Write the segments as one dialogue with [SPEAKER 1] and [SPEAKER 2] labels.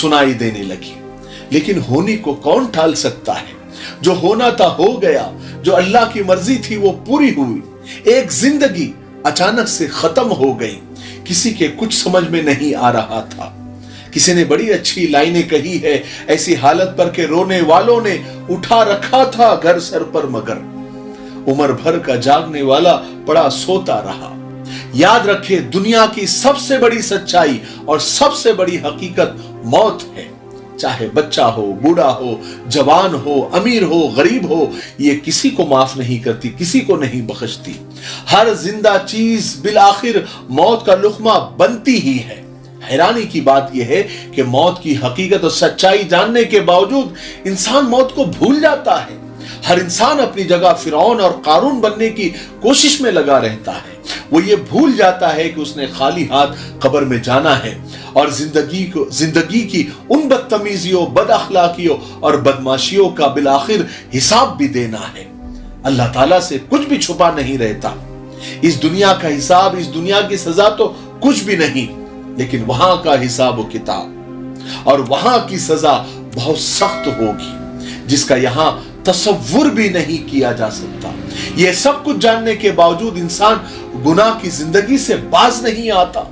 [SPEAKER 1] सुनाई देने लगी। लेकिन होने को कौन टाल सकता है? जो होना था हो गया, जो अल्लाह की मर्जी थी वो पूरी हुई। एक जिंदगी अचानक से खत्म हो गई, किसी के कुछ समझ में नहीं आ रहा था। किसी ने बड़ी अच्छी लाइनें कही है ऐसी हालत पर के रोने वालों ने उठा रखा था घर सर पर, मगर उम्र भर का जागने वाला पड़ा सोता रहा। याद रखे, दुनिया की सबसे बड़ी सच्चाई और सबसे बड़ी हकीकत मौत है। चाहे बच्चा हो, बूढ़ा हो, जवान हो, अमीर हो, गरीब हो, ये किसी को माफ नहीं करती, किसी को नहीं बख्शती। हर जिंदा चीज बिलाखिर मौत का लुक़मा बनती ही है। हैरानी की बात यह है कि मौत की हकीकत और सच्चाई जानने के बावजूद इंसान मौत को भूल जाता है। हर इंसान अपनी जगह फिरौन और कारून बनने की कोशिश में लगा रहता है। वो ये भूल जाता है कि उसने खाली हाथ कब्र में जाना है और जिंदगी की उन बदतमीजियों, बदअखलाकियों और बदमाशियों का बिलाखिर हिसाब भी देना है। अल्लाह ताला से कुछ भी छुपा नहीं रहता। इस दुनिया का हिसाब, इस दुनिया की सजा तो कुछ भी नहीं, लेकिन वहां का हिसाब व किताब और वहां की सजा बहुत सख्त होगी, जिसका यहां तसव्वुर भी नहीं किया जा सकता। यह सब कुछ जानने के बावजूद इंसान गुनाह की जिंदगी से बाज नहीं आता।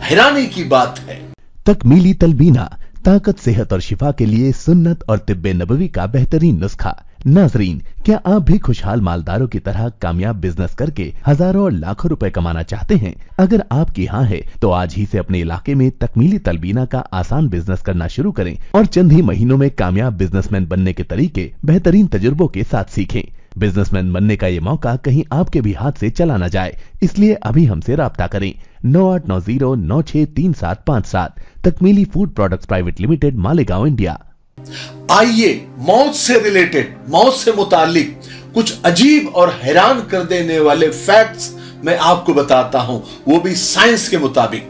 [SPEAKER 1] हैरानी की बात है।
[SPEAKER 2] तकमीली तलबीना, ताकत, सेहत और शिफा के लिए सुन्नत और तिब्बे नबवी का बेहतरीन नुस्खा। नाजरीन, क्या आप भी खुशहाल मालदारों की तरह कामयाब बिजनेस करके हजारों और लाखों रुपए कमाना चाहते हैं? अगर आपकी हाँ है तो आज ही से अपने इलाके में तकमीली तलबीना का आसान बिजनेस करना शुरू करें और चंद ही महीनों में कामयाब बिजनेसमैन बनने के तरीके बेहतरीन तजुर्बों के साथ सीखें। बिजनेसमैन बनने का ये मौका कहीं आपके भी हाथ से चला न जाए, इसलिए अभी हमसे राब्ता करें। 9890963757। Takmeeli food products private limited, Malegaon, India.
[SPEAKER 1] आइए मौत से रिलेटेड, मौत से मुताल्लिक कुछ अजीब और हैरान कर देने वाले फैक्ट्स मैं आपको बताता हूं, वो भी साइंस के मुताबिक।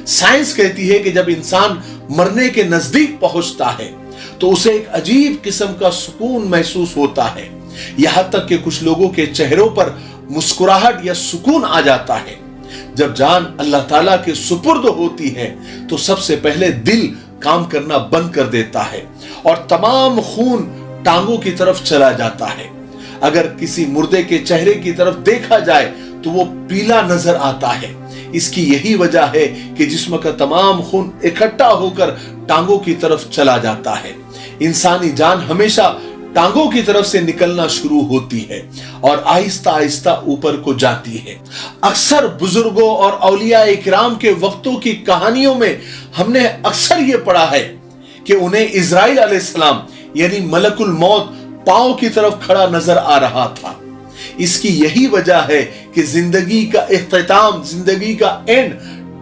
[SPEAKER 1] साइंस कहती है कि जब इंसान मरने के नजदीक पहुंचता है तो उसे एक अजीब किस्म का सुकून महसूस होता है। यहां तक कि कुछ लोगों के चेहरों पर मुस्कुराहट या सुकून आ जाता है। जब जान अल्लाह ताला के सुपुर्द होती है तो सबसे पहले दिल काम करना बंद कर देता है और तमाम खून टांगों की तरफ चला जाता है। अगर किसी मुर्दे के चेहरे की तरफ देखा जाए तो वो पीला नजर आता है। इसकी यही वजह है कि जिस्म का तमाम खून इकट्ठा होकर टांगों की तरफ चला जाता है। इंसानी जान हमेशा टांगों की तरफ से निकलना शुरू होती है और आहिस्ता आहिस्ता ऊपर को जाती है। अक्सर बुजुर्गों और औलिया इकराम के वक्तों की कहानियों में हमने अक्सर ये पढ़ा है कि उन्हें इजराइल अलैहिस्सलाम यानी मलकुल मौत पांव की तरफ खड़ा नजर आ रहा था। इसकी यही वजह है कि जिंदगी का इख्तिताम, जिंदगी का एंड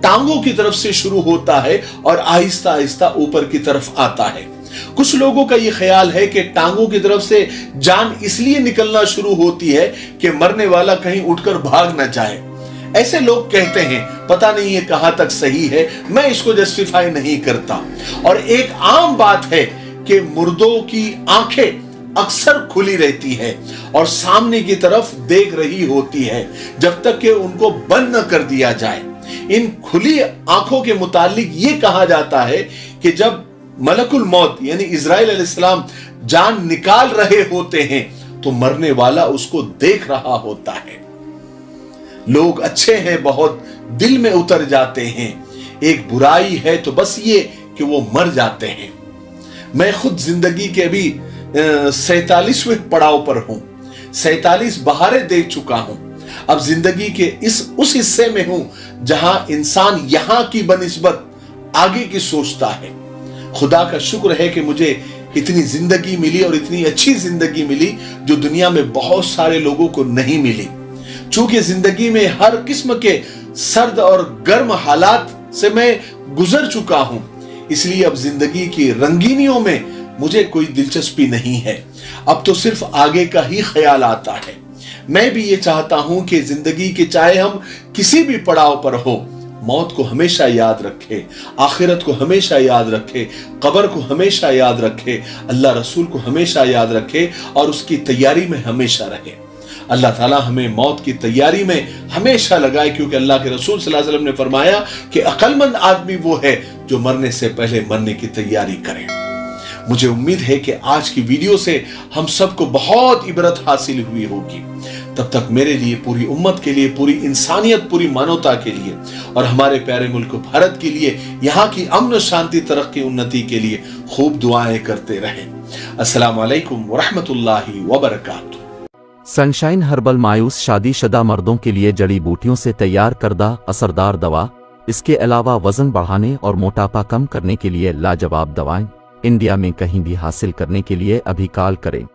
[SPEAKER 1] टांगों की तरफ से शुरू होता है और आहिस्ता आहिस्ता ऊपर की तरफ आता है। कुछ लोगों का यह ख्याल है कि टांगों की तरफ से जान इसलिए निकलना शुरू होती है कि मरने वाला कहीं उठकर भाग न जाए। ऐसे लोग कहते हैं, पता नहीं ये कहां तक सही है, मैं इसको जस्टिफाई नहीं करता। और एक आम बात है कि मुर्दों की आंखें अक्सर खुली रहती है और सामने की तरफ देख रही होती है जब तक कि उनको बंद न कर दिया जाए। इन खुली आंखों के मुतालिक ये कहा जाता है कि जब मलकुल मौत यानी इजराइल अलैहिस्सलाम जान निकाल रहे होते हैं तो मरने वाला उसको देख रहा होता है। लोग अच्छे हैं बहुत, दिल में उतर जाते हैं। एक बुराई है तो बस ये कि वो मर जाते हैं। मैं खुद जिंदगी के अभी 47वें पड़ाव पर हूं। 47 बहारें देख चुका हूं। अब जिंदगी के उस हिस्से में हूं जहां इंसान यहां की बनिस्बत आगे की सोचता है। खुदा का शुक्र है कि मुझे इतनी जिंदगी मिली और इतनी अच्छी जिंदगी मिली जो दुनिया में बहुत सारे लोगों को नहीं मिली। चूंकि जिंदगी में हर किस्म के सर्द और गर्म हालात से मैं गुजर चुका हूं, इसलिए अब जिंदगी की रंगीनियों में मुझे कोई दिलचस्पी नहीं है। अब तो सिर्फ आगे का ही ख्याल आता है। मैं भी ये चाहता हूं कि जिंदगी के चाहे हम किसी भी पड़ाव पर हो, मौत को हमेशा याद रखे, आखिरत को हमेशा याद रखे, कब्र को हमेशा याद रखे, अल्लाह रसूल को हमेशा याद रखे और उसकी तैयारी में हमेशा रहे। अल्लाह ताला हमें मौत की तैयारी में हमेशा लगाए, क्योंकि अल्लाह के रसूल सल्लल्लाहु अलैहि वसल्लम ने फरमाया कि अक्लमंद आदमी वो है जो मरने से पहले मरने की तैयारी करें। मुझे उम्मीद है कि आज की वीडियो से हम सबको बहुत इबरत हासिल हुई होगी। तब तक मेरे लिए, पूरी उम्मत के लिए, पूरी इंसानियत, पूरी मानवता के लिए और हमारे प्यारे मुल्क भारत के लिए, यहाँ की अमन, शांति, तरक्की, उन्नति के लिए खूब दुआएं करते रहें। अस्सलाम वालेकुम वरहमतुल्लाहि वबरकातुहू।
[SPEAKER 3] सनशाइन हर्बल मायूस शादीशुदा मर्दों के लिए जड़ी बूटियों से तैयार करदा असरदार दवा। इसके अलावा वजन बढ़ाने और मोटापा कम करने के लिए लाजवाब दवाएं इंडिया में कहीं भी हासिल करने के लिए अभी कॉल करें।